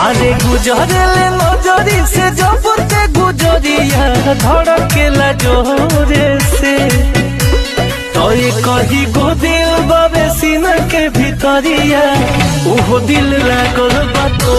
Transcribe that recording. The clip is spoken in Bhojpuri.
আরে গুজরেলে নজরি से जबरते गुजरिया धड़केला जोरे से तो ये कही गो दिल बाबे सीना के भीतरिया ओहो दिल लागल बा तो